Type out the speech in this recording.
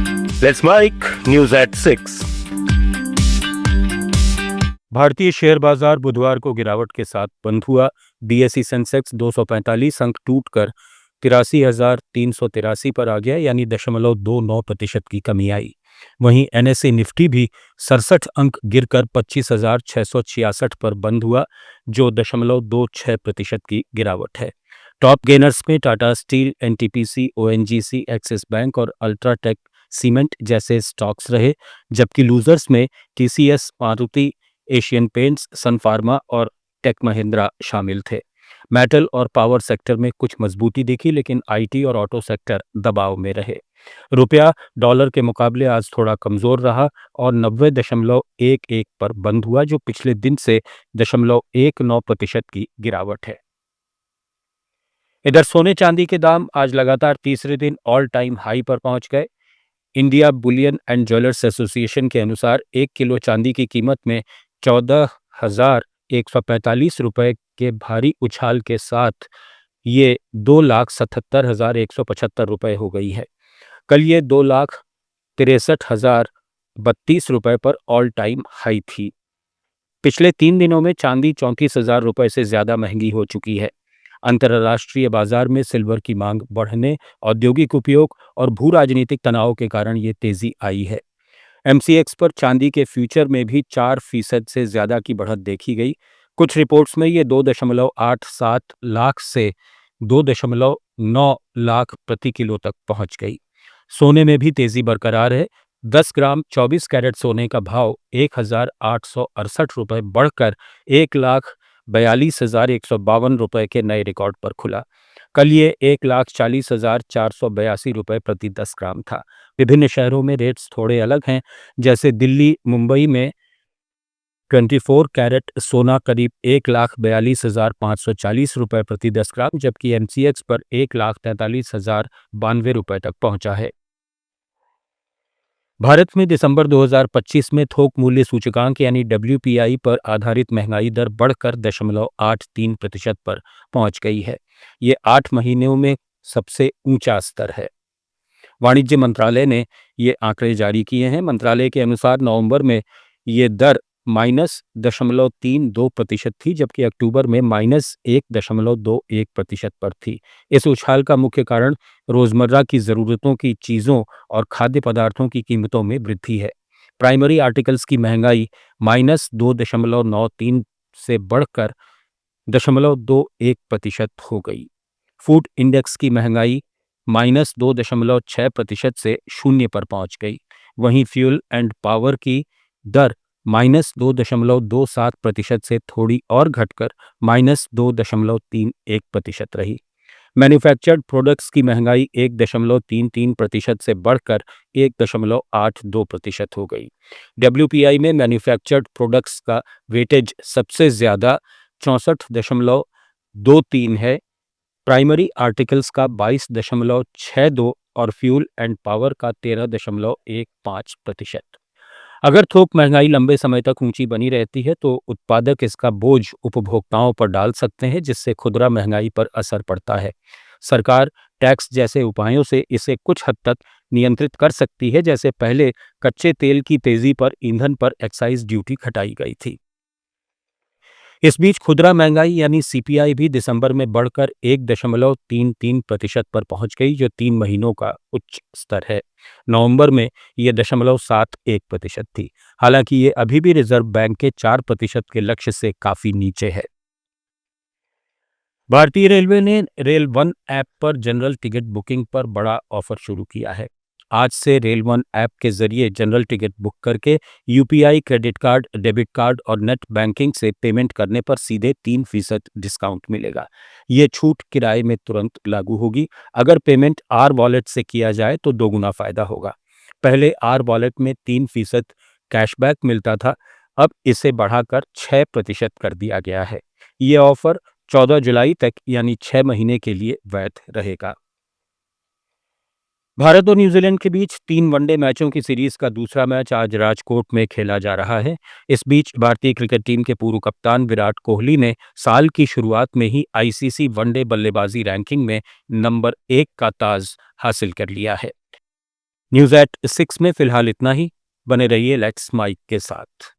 Let's make news at 6. भारतीय share बाजार बुधवार को गिरावट के साथ बंद हुआ। बीएसई सेंसेक्स 245 अंक टूटकर 83,383 पर आ गया, यानी 0.29% की कमी आई। वहीं एनएसई निफ्टी भी 67 अंक गिरकर 25,666 पर बंद हुआ, जो 0.26% की गिरावट है। टॉप गेनर्स में Tata steel, NTPC, ONGC, axis bank और अल्ट्राटेक सीमेंट जैसे स्टॉक्स रहे, जबकि लूजर्स में टीसीएस, मारुति, एशियन पेंट्स, सन फार्मा और टेक महिंद्रा शामिल थे। मेटल और पावर सेक्टर में कुछ मजबूती दिखी, लेकिन आईटी और ऑटो सेक्टर दबाव में रहे। रुपया डॉलर के मुकाबले आज थोड़ा कमजोर रहा और 90.11 पर बंद हुआ, जो पिछले दिन से 0.19% की गिरावट है। इधर सोने चांदी के दाम आज लगातार तीसरे दिन ऑल टाइम हाई पर पहुंच गए। India Boolean and jewellers association के अनुसार 1 किलो चांदी की कीमत में 14,145 रुपए के भारी उछाल के साथ ये 2,77,175 रुपए हो गई है। कल ये 2,63,032 रुपए पर ऑल टाइम हाई थी। पिछले 3 दिनों में चांदी 34,000 रुपए से ज्यादा महंगी हो चुकी है। अंतर्राष्ट्रीय बाजार में सिल्वर की मांग बढ़ने, औद्योगिक उपयोग और भू राजनीतिक तनाव के कारण ये तेजी आई है। एमसीएक्स पर चांदी के फ्यूचर में भी 4% से ज्यादा की बढ़त देखी गई। कुछ रिपोर्ट्स में ये 2.87 लाख से 2.9 लाख प्रति किलो तक पहुंच गई। सोने में भी तेजी बरकरार है। 10 ग्राम 24 कैरेट सोने का भाव 1,868 रुपए बढ़कर 1,42,152 रुपए के नए रिकॉर्ड पर खुला। कल ये 1,40,482 रुपए प्रति 10 ग्राम था। विभिन्न शहरों में रेट्स थोड़े अलग हैं। जैसे दिल्ली, मुंबई में 24 कैरेट सोना करीब 1,42,540 रुपए प्रति 10 ग्राम, जबकि एमसीएक्स पर 1,43,092 रुपए तक पहुंचा है। भारत में दिसंबर 2025 में थोक मूल्य सूचकांक यानी डब्ल्यूपीआई पर आधारित महंगाई दर बढ़कर 0.83% पर पहुंच गई है। ये 8 महीनों में सबसे ऊंचा स्तर है। वाणिज्य मंत्रालय ने ये आंकड़े जारी किए हैं। मंत्रालय के अनुसार नवंबर में ये दर -0.32% थी, जबकि अक्टूबर में -1.21% पर थी। इस उछाल का मुख्य कारण रोजमर्रा की जरूरतों की चीजों और खाद्य पदार्थों की कीमतों में वृद्धि है। प्राइमरी आर्टिकल्स की महंगाई -2.93 से बढ़कर 0.21% हो गई। फूड इंडेक्स की महंगाई -2.6% से 0 पर पहुंच गई। वहीं फ्यूल एंड पावर की दर -2.27% से थोड़ी और घटकर -2.31% रही। मैन्युफैक्चर्ड प्रोडक्ट्स की महंगाई 1.33% से बढ़कर 1.82% हो गई। डब्ल्यूपीआई में मैन्युफैक्चर्ड प्रोडक्ट्स का वेटेज सबसे ज्यादा 64.23 है। प्राइमरी आर्टिकल्स का 22.62 और फ्यूल एंड पावर का 13.15%। अगर थोक महंगाई लंबे समय तक ऊंची बनी रहती है तो उत्पादक इसका बोझ उपभोक्ताओं पर डाल सकते हैं, जिससे खुदरा महंगाई पर असर पड़ता है। सरकार टैक्स जैसे उपायों से इसे कुछ हद तक नियंत्रित कर सकती है। जैसे पहले कच्चे तेल की तेजी पर ईंधन पर एक्साइज ड्यूटी घटाई गई थी। इस बीच खुदरा महंगाई यानी सीपीआई भी दिसंबर में बढ़कर 1.33% पर पहुंच गई, जो 3 महीनों का उच्च स्तर है। नवंबर में यह 0.71% थी। हालांकि ये अभी भी रिजर्व बैंक के 4% के लक्ष्य से काफी नीचे है। भारतीय रेलवे ने रेल वन ऐप पर जनरल टिकट बुकिंग पर बड़ा ऑफर शुरू किया है। आज से रेल वन ऐप के जरिए जनरल टिकट बुक करके UPI, credit card, debit card और नेट बैंकिंग से पेमेंट करने पर सीधे 3% डिस्काउंट मिलेगा। ये छूट किराए में तुरंत लागू होगी। अगर पेमेंट आर वॉलेट से किया जाए तो दोगुना फायदा होगा। पहले आर वॉलेट में 3% कैशबैक मिलता था, अब इसे बढ़ाकर 6% कर दिया गया है। ये ऑफर 14 जुलाई तक यानी 6 महीने के लिए वैध रहेगा। भारत और न्यूजीलैंड के बीच 3 वनडे मैचों की सीरीज का दूसरा मैच आज राजकोट में खेला जा रहा है। इस बीच भारतीय क्रिकेट टीम के पूर्व कप्तान विराट कोहली ने साल की शुरुआत में ही आईसीसी वनडे बल्लेबाजी रैंकिंग में नंबर 1 का ताज हासिल कर लिया है। न्यूज़ एट 6 में फिलहाल इतना ही। बने रहिए लेट्स माइक के साथ।